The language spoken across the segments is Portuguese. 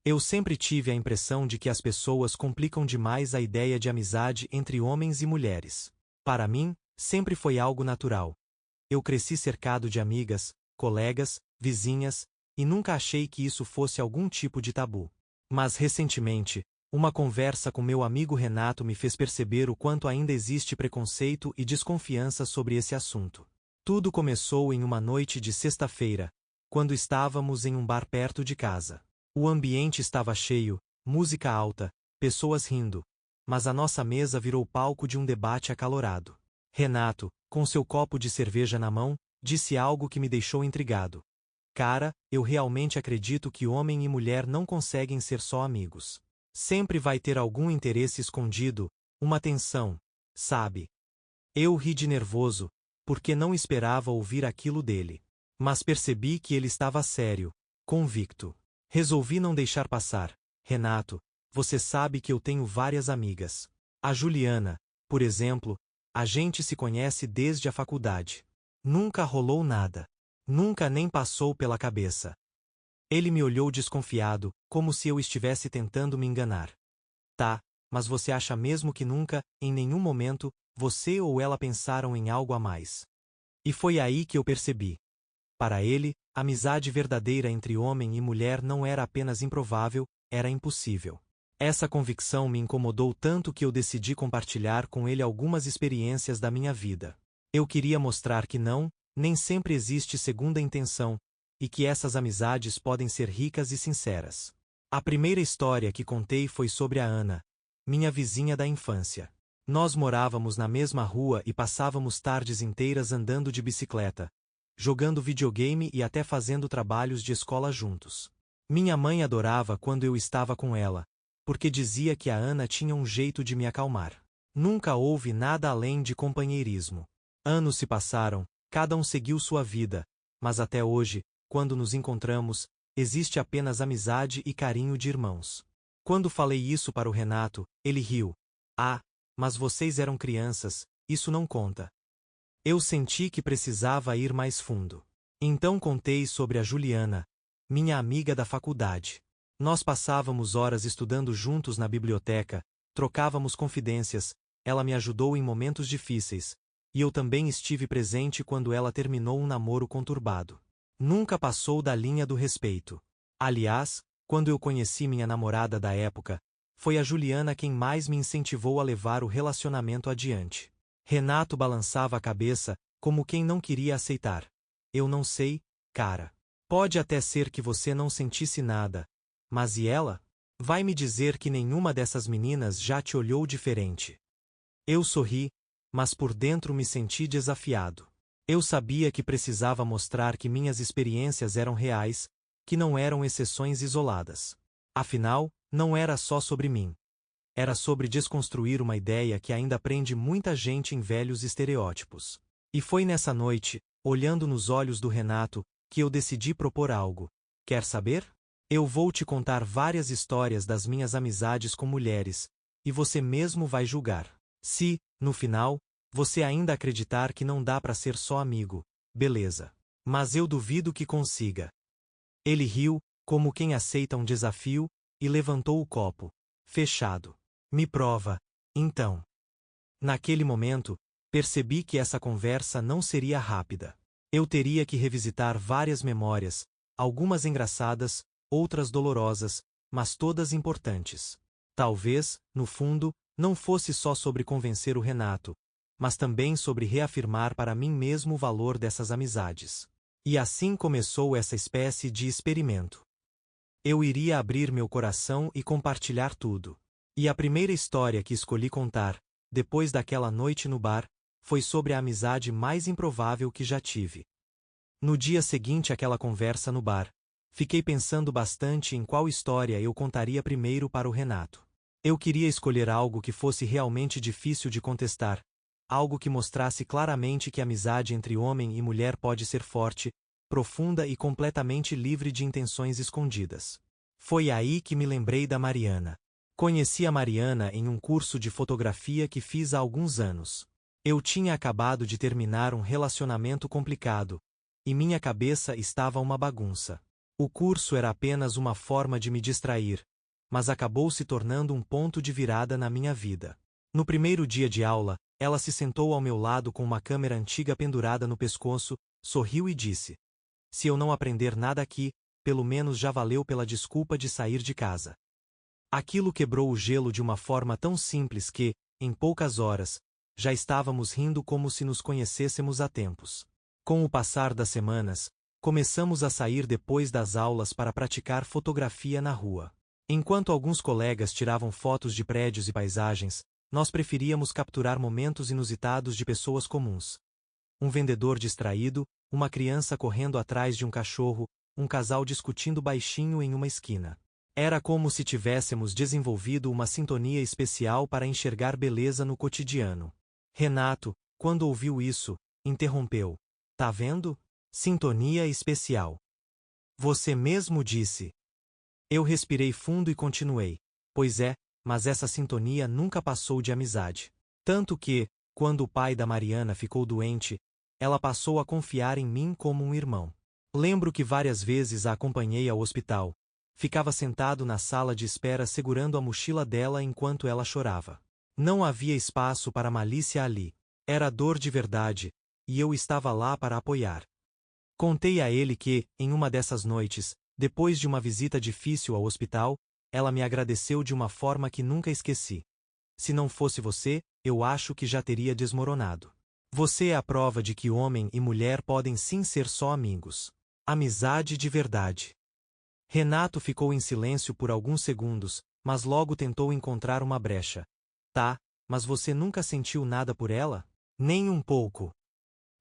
Eu sempre tive a impressão de que as pessoas complicam demais a ideia de amizade entre homens e mulheres. Para mim, sempre foi algo natural. Eu cresci cercado de amigas, colegas, vizinhas, e nunca achei que isso fosse algum tipo de tabu. Mas recentemente, uma conversa com meu amigo Renato me fez perceber o quanto ainda existe preconceito e desconfiança sobre esse assunto. Tudo começou em uma noite de sexta-feira, quando estávamos em um bar perto de casa. O ambiente estava cheio, música alta, pessoas rindo, mas a nossa mesa virou palco de um debate acalorado. Renato, com seu copo de cerveja na mão, disse algo que me deixou intrigado. Cara, eu realmente acredito que homem e mulher não conseguem ser só amigos. Sempre vai ter algum interesse escondido, uma tensão, sabe? Eu ri de nervoso, porque não esperava ouvir aquilo dele. Mas percebi que ele estava sério, convicto. Resolvi não deixar passar. Renato, você sabe que eu tenho várias amigas. A Juliana, por exemplo, a gente se conhece desde a faculdade. Nunca rolou nada. Nunca nem passou pela cabeça. Ele me olhou desconfiado, como se eu estivesse tentando me enganar. Tá, mas você acha mesmo que nunca, em nenhum momento, você ou ela pensaram em algo a mais? E foi aí que eu percebi. Para ele, amizade verdadeira entre homem e mulher não era apenas improvável, era impossível. Essa convicção me incomodou tanto que eu decidi compartilhar com ele algumas experiências da minha vida. Eu queria mostrar que não, nem sempre existe segunda intenção, e que essas amizades podem ser ricas e sinceras. A primeira história que contei foi sobre a Ana, minha vizinha da infância. Nós morávamos na mesma rua e passávamos tardes inteiras andando de bicicleta, jogando videogame e até fazendo trabalhos de escola juntos. Minha mãe adorava quando eu estava com ela, porque dizia que a Ana tinha um jeito de me acalmar. Nunca houve nada além de companheirismo. Anos se passaram, cada um seguiu sua vida, mas até hoje, quando nos encontramos, existe apenas amizade e carinho de irmãos. Quando falei isso para o Renato, ele riu. Ah, mas vocês eram crianças, isso não conta. Eu senti que precisava ir mais fundo. Então contei sobre a Juliana, minha amiga da faculdade. Nós passávamos horas estudando juntos na biblioteca, trocávamos confidências, ela me ajudou em momentos difíceis, e eu também estive presente quando ela terminou um namoro conturbado. Nunca passou da linha do respeito. Aliás, quando eu conheci minha namorada da época, foi a Juliana quem mais me incentivou a levar o relacionamento adiante. Renato balançava a cabeça, como quem não queria aceitar. Eu não sei, cara. Pode até ser que você não sentisse nada. Mas e ela? Vai me dizer que nenhuma dessas meninas já te olhou diferente. Eu sorri, mas por dentro me senti desafiado. Eu sabia que precisava mostrar que minhas experiências eram reais, que não eram exceções isoladas. Afinal, não era só sobre mim. Era sobre desconstruir uma ideia que ainda prende muita gente em velhos estereótipos. E foi nessa noite, olhando nos olhos do Renato, que eu decidi propor algo. Quer saber? Eu vou te contar várias histórias das minhas amizades com mulheres, e você mesmo vai julgar. Se, no final, você ainda acreditar que não dá para ser só amigo, beleza. Mas eu duvido que consiga. Ele riu, como quem aceita um desafio, e levantou o copo. Fechado. Me prova, então. Naquele momento, percebi que essa conversa não seria rápida. Eu teria que revisitar várias memórias, algumas engraçadas, outras dolorosas, mas todas importantes. Talvez, no fundo, não fosse só sobre convencer o Renato, mas também sobre reafirmar para mim mesmo o valor dessas amizades. E assim começou essa espécie de experimento. Eu iria abrir meu coração e compartilhar tudo. E a primeira história que escolhi contar, depois daquela noite no bar, foi sobre a amizade mais improvável que já tive. No dia seguinte àquela conversa no bar, fiquei pensando bastante em qual história eu contaria primeiro para o Renato. Eu queria escolher algo que fosse realmente difícil de contestar, algo que mostrasse claramente que a amizade entre homem e mulher pode ser forte, profunda e completamente livre de intenções escondidas. Foi aí que me lembrei da Mariana. Conheci a Mariana em um curso de fotografia que fiz há alguns anos. Eu tinha acabado de terminar um relacionamento complicado, e minha cabeça estava uma bagunça. O curso era apenas uma forma de me distrair, mas acabou se tornando um ponto de virada na minha vida. No primeiro dia de aula, ela se sentou ao meu lado com uma câmera antiga pendurada no pescoço, sorriu e disse: "Se eu não aprender nada aqui, pelo menos já valeu pela desculpa de sair de casa." Aquilo quebrou o gelo de uma forma tão simples que, em poucas horas, já estávamos rindo como se nos conhecêssemos há tempos. Com o passar das semanas, começamos a sair depois das aulas para praticar fotografia na rua. Enquanto alguns colegas tiravam fotos de prédios e paisagens, nós preferíamos capturar momentos inusitados de pessoas comuns. Um vendedor distraído, uma criança correndo atrás de um cachorro, um casal discutindo baixinho em uma esquina. Era como se tivéssemos desenvolvido uma sintonia especial para enxergar beleza no cotidiano. Renato, quando ouviu isso, interrompeu: "Tá vendo? Sintonia especial. Você mesmo disse." Eu respirei fundo e continuei: "Pois é, mas essa sintonia nunca passou de amizade. Tanto que, quando o pai da Mariana ficou doente, ela passou a confiar em mim como um irmão. Lembro que várias vezes a acompanhei ao hospital. Ficava sentado na sala de espera segurando a mochila dela enquanto ela chorava. Não havia espaço para malícia ali. Era dor de verdade, e eu estava lá para apoiar." Contei a ele que, em uma dessas noites, depois de uma visita difícil ao hospital, ela me agradeceu de uma forma que nunca esqueci. "Se não fosse você, eu acho que já teria desmoronado. Você é a prova de que homem e mulher podem sim ser só amigos. Amizade de verdade." Renato ficou em silêncio por alguns segundos, mas logo tentou encontrar uma brecha. "Tá, mas você nunca sentiu nada por ela?" "Nem um pouco."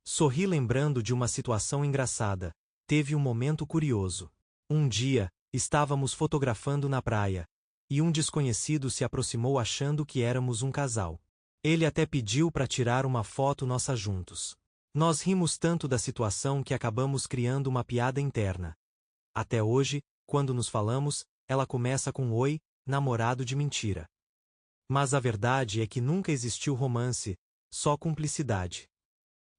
Sorri lembrando de uma situação engraçada. Teve um momento curioso. Um dia, estávamos fotografando na praia, e um desconhecido se aproximou achando que éramos um casal. Ele até pediu para tirar uma foto nossa juntos. Nós rimos tanto da situação que acabamos criando uma piada interna. Até hoje, quando nos falamos, ela começa com "Oi, namorado de mentira." Mas a verdade é que nunca existiu romance, só cumplicidade.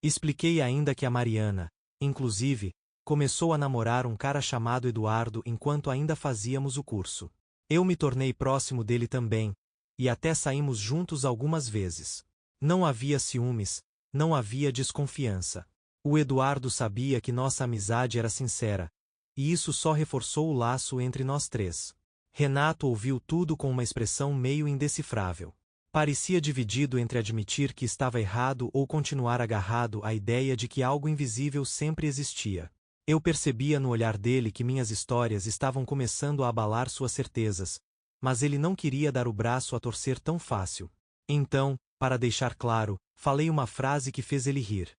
Expliquei ainda que a Mariana, inclusive, começou a namorar um cara chamado Eduardo enquanto ainda fazíamos o curso. Eu me tornei próximo dele também, e até saímos juntos algumas vezes. Não havia ciúmes, não havia desconfiança. O Eduardo sabia que nossa amizade era sincera, e isso só reforçou o laço entre nós três. Renato ouviu tudo com uma expressão meio indecifrável. Parecia dividido entre admitir que estava errado ou continuar agarrado à ideia de que algo invisível sempre existia. Eu percebia no olhar dele que minhas histórias estavam começando a abalar suas certezas, mas ele não queria dar o braço a torcer tão fácil. Então, para deixar claro, falei uma frase que fez ele rir.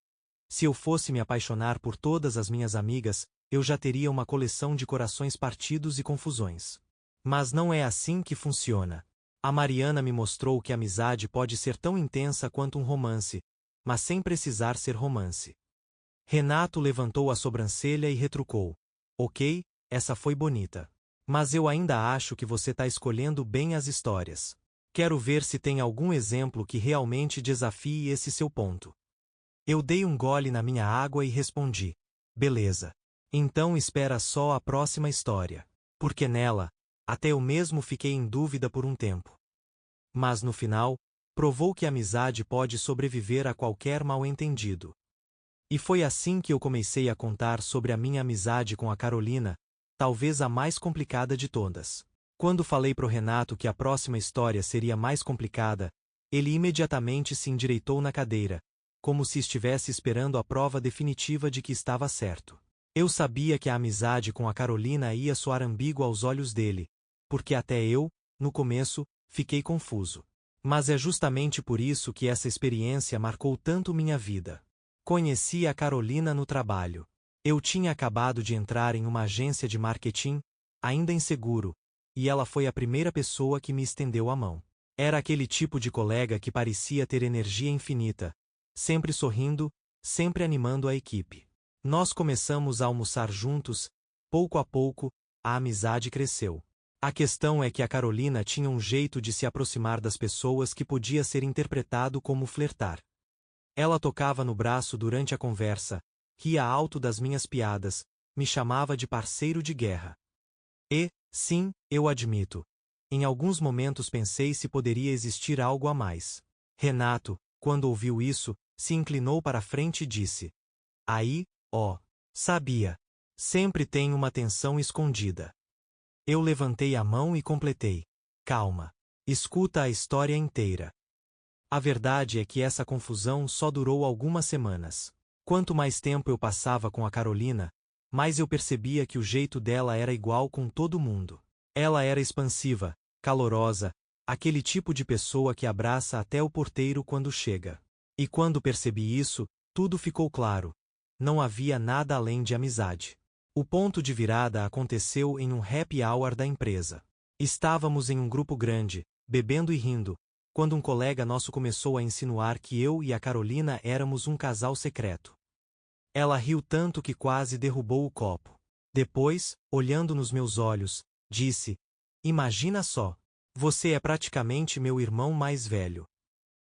Se eu fosse me apaixonar por todas as minhas amigas, eu já teria uma coleção de corações partidos e confusões. Mas não é assim que funciona. A Mariana me mostrou que a amizade pode ser tão intensa quanto um romance, mas sem precisar ser romance. Renato levantou a sobrancelha e retrucou: "Ok, essa foi bonita. Mas eu ainda acho que você tá escolhendo bem as histórias. Quero ver se tem algum exemplo que realmente desafie esse seu ponto." Eu dei um gole na minha água e respondi: "Beleza. Então espera só a próxima história." Porque nela, até eu mesmo fiquei em dúvida por um tempo. Mas no final, provou que a amizade pode sobreviver a qualquer mal-entendido. E foi assim que eu comecei a contar sobre a minha amizade com a Carolina, talvez a mais complicada de todas. Quando falei pro Renato que a próxima história seria mais complicada, ele imediatamente se endireitou na cadeira, como se estivesse esperando a prova definitiva de que estava certo. Eu sabia que a amizade com a Carolina ia soar ambígua aos olhos dele, porque até eu, no começo, fiquei confuso. Mas é justamente por isso que essa experiência marcou tanto minha vida. Conheci a Carolina no trabalho. Eu tinha acabado de entrar em uma agência de marketing, ainda inseguro, e ela foi a primeira pessoa que me estendeu a mão. Era aquele tipo de colega que parecia ter energia infinita, sempre sorrindo, sempre animando a equipe. Nós começamos a almoçar juntos, pouco a pouco, a amizade cresceu. A questão é que a Carolina tinha um jeito de se aproximar das pessoas que podia ser interpretado como flertar. Ela tocava no braço durante a conversa, ria alto das minhas piadas, me chamava de parceiro de guerra. E, sim, eu admito. Em alguns momentos pensei se poderia existir algo a mais. Renato, quando ouviu isso, se inclinou para a frente e disse: Aí, ó, sabia. Sempre tem uma tensão escondida. Eu levantei a mão e completei: Calma. Escuta a história inteira. A verdade é que essa confusão só durou algumas semanas. Quanto mais tempo eu passava com a Carolina, mais eu percebia que o jeito dela era igual com todo mundo. Ela era expansiva, calorosa, aquele tipo de pessoa que abraça até o porteiro quando chega. E quando percebi isso, tudo ficou claro. Não havia nada além de amizade. O ponto de virada aconteceu em um happy hour da empresa. Estávamos em um grupo grande, bebendo e rindo, quando um colega nosso começou a insinuar que eu e a Carolina éramos um casal secreto. Ela riu tanto que quase derrubou o copo. Depois, olhando nos meus olhos, disse: Imagina só. Você é praticamente meu irmão mais velho.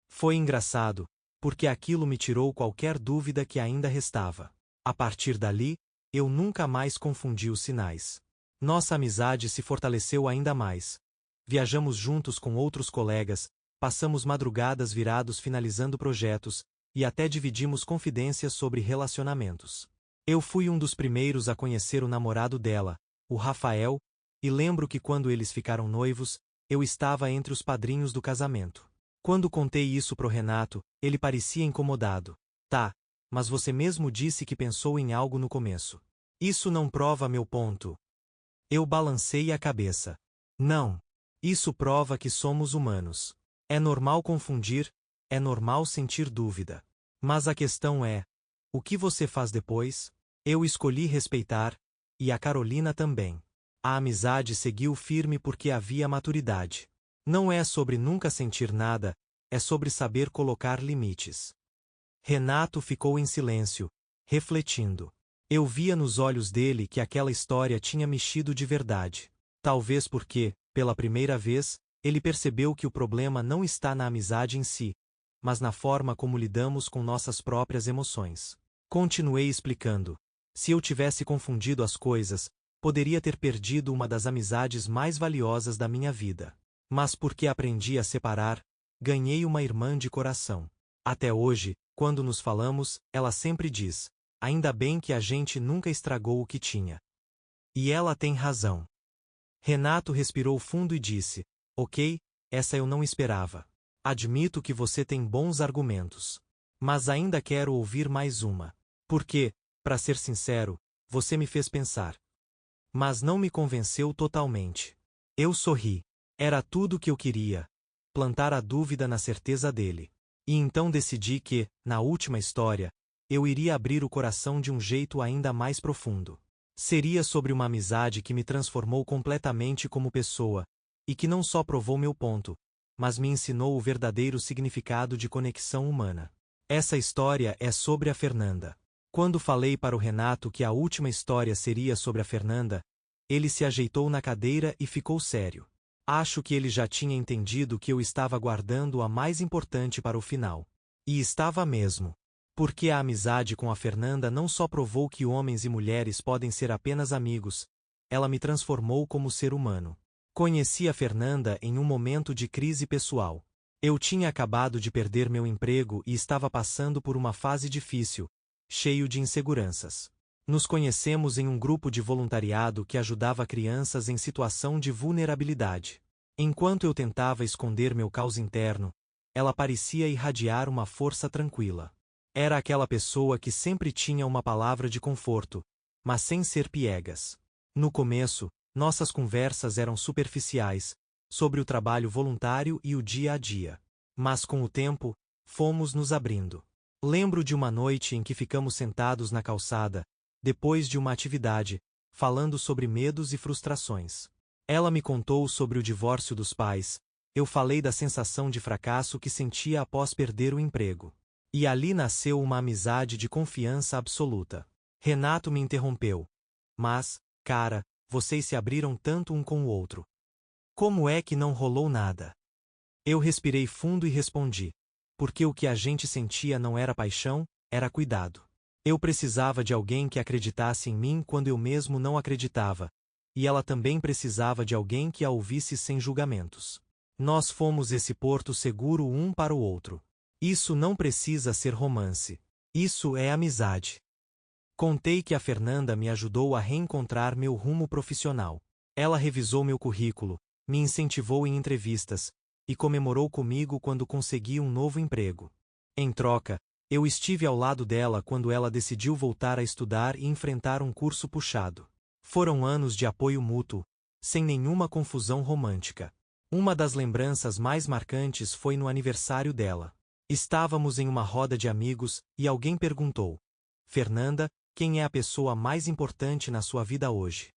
Foi engraçado, porque aquilo me tirou qualquer dúvida que ainda restava. A partir dali, eu nunca mais confundi os sinais. Nossa amizade se fortaleceu ainda mais. Viajamos juntos com outros colegas, passamos madrugadas virados finalizando projetos, e até dividimos confidências sobre relacionamentos. Eu fui um dos primeiros a conhecer o namorado dela, o Rafael, e lembro que quando eles ficaram noivos, eu estava entre os padrinhos do casamento. Quando contei isso pro Renato, ele parecia incomodado. Tá, mas você mesmo disse que pensou em algo no começo. Isso não prova meu ponto. Eu balancei a cabeça. Não. Isso prova que somos humanos. É normal confundir, é normal sentir dúvida. Mas a questão é: o que você faz depois? Eu escolhi respeitar, e a Carolina também. A amizade seguiu firme porque havia maturidade. Não é sobre nunca sentir nada, é sobre saber colocar limites. Renato ficou em silêncio, refletindo. Eu via nos olhos dele que aquela história tinha mexido de verdade. Talvez porque, pela primeira vez, ele percebeu que o problema não está na amizade em si, mas na forma como lidamos com nossas próprias emoções. Continuei explicando. Se eu tivesse confundido as coisas, poderia ter perdido uma das amizades mais valiosas da minha vida. Mas porque aprendi a separar, ganhei uma irmã de coração. Até hoje, quando nos falamos, ela sempre diz: ainda bem que a gente nunca estragou o que tinha. E ela tem razão. Renato respirou fundo e disse: Ok, essa eu não esperava. Admito que você tem bons argumentos. Mas ainda quero ouvir mais uma. Porque, para ser sincero, você me fez pensar. Mas não me convenceu totalmente. Eu sorri. Era tudo o que eu queria. Plantar a dúvida na certeza dele. E então decidi que, na última história, eu iria abrir o coração de um jeito ainda mais profundo. Seria sobre uma amizade que me transformou completamente como pessoa, e que não só provou meu ponto, mas me ensinou o verdadeiro significado de conexão humana. Essa história é sobre a Fernanda. Quando falei para o Renato que a última história seria sobre a Fernanda, ele se ajeitou na cadeira e ficou sério. Acho que ele já tinha entendido que eu estava guardando a mais importante para o final. E estava mesmo. Porque a amizade com a Fernanda não só provou que homens e mulheres podem ser apenas amigos, ela me transformou como ser humano. Conheci a Fernanda em um momento de crise pessoal. Eu tinha acabado de perder meu emprego e estava passando por uma fase difícil, cheio de inseguranças. Nos conhecemos em um grupo de voluntariado que ajudava crianças em situação de vulnerabilidade. Enquanto eu tentava esconder meu caos interno, ela parecia irradiar uma força tranquila. Era aquela pessoa que sempre tinha uma palavra de conforto, mas sem ser piegas. No começo, nossas conversas eram superficiais, sobre o trabalho voluntário e o dia a dia. Mas com o tempo, fomos nos abrindo. Lembro de uma noite em que ficamos sentados na calçada, depois de uma atividade, falando sobre medos e frustrações. Ela me contou sobre o divórcio dos pais, eu falei da sensação de fracasso que sentia após perder o emprego. E ali nasceu uma amizade de confiança absoluta. Renato me interrompeu. Mas, cara, vocês se abriram tanto um com o outro. Como é que não rolou nada? Eu respirei fundo e respondi. Porque o que a gente sentia não era paixão, era cuidado. Eu precisava de alguém que acreditasse em mim quando eu mesmo não acreditava, e ela também precisava de alguém que a ouvisse sem julgamentos. Nós fomos esse porto seguro um para o outro. Isso não precisa ser romance. Isso é amizade. Contei que a Fernanda me ajudou a reencontrar meu rumo profissional. Ela revisou meu currículo, me incentivou em entrevistas, e comemorou comigo quando consegui um novo emprego. Em troca, eu estive ao lado dela quando ela decidiu voltar a estudar e enfrentar um curso puxado. Foram anos de apoio mútuo, sem nenhuma confusão romântica. Uma das lembranças mais marcantes foi no aniversário dela. Estávamos em uma roda de amigos e alguém perguntou: Fernanda, quem é a pessoa mais importante na sua vida hoje?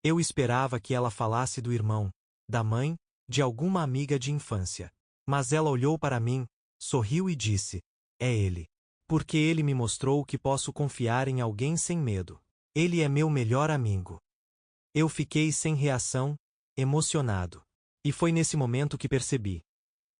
Eu esperava que ela falasse do irmão, da mãe, de alguma amiga de infância. Mas ela olhou para mim, sorriu e disse: é ele. Porque ele me mostrou que posso confiar em alguém sem medo. Ele é meu melhor amigo. Eu fiquei sem reação, emocionado. E foi nesse momento que percebi.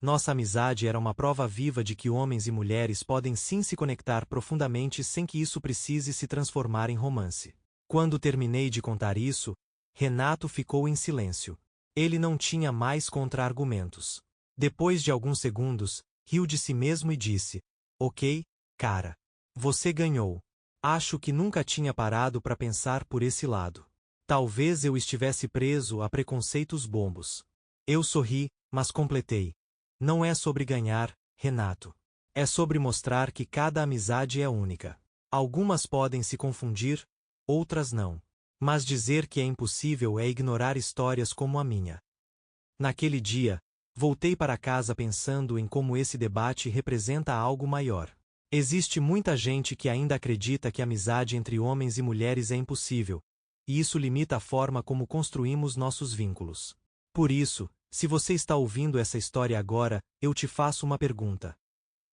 Nossa amizade era uma prova viva de que homens e mulheres podem sim se conectar profundamente sem que isso precise se transformar em romance. Quando terminei de contar isso, Renato ficou em silêncio. Ele não tinha mais contra-argumentos. Depois de alguns segundos, riu de si mesmo e disse: ok, cara. Você ganhou. Acho que nunca tinha parado para pensar por esse lado. Talvez eu estivesse preso a preconceitos bobos. Eu sorri, mas completei: não é sobre ganhar, Renato. É sobre mostrar que cada amizade é única. Algumas podem se confundir, outras não. Mas dizer que é impossível é ignorar histórias como a minha. Naquele dia, voltei para casa pensando em como esse debate representa algo maior. Existe muita gente que ainda acredita que a amizade entre homens e mulheres é impossível, e isso limita a forma como construímos nossos vínculos. Por isso, se você está ouvindo essa história agora, eu te faço uma pergunta.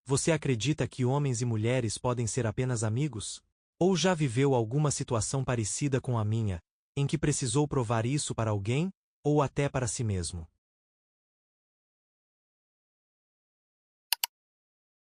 Você acredita que homens e mulheres podem ser apenas amigos? Ou já viveu alguma situação parecida com a minha, em que precisou provar isso para alguém, ou até para si mesmo?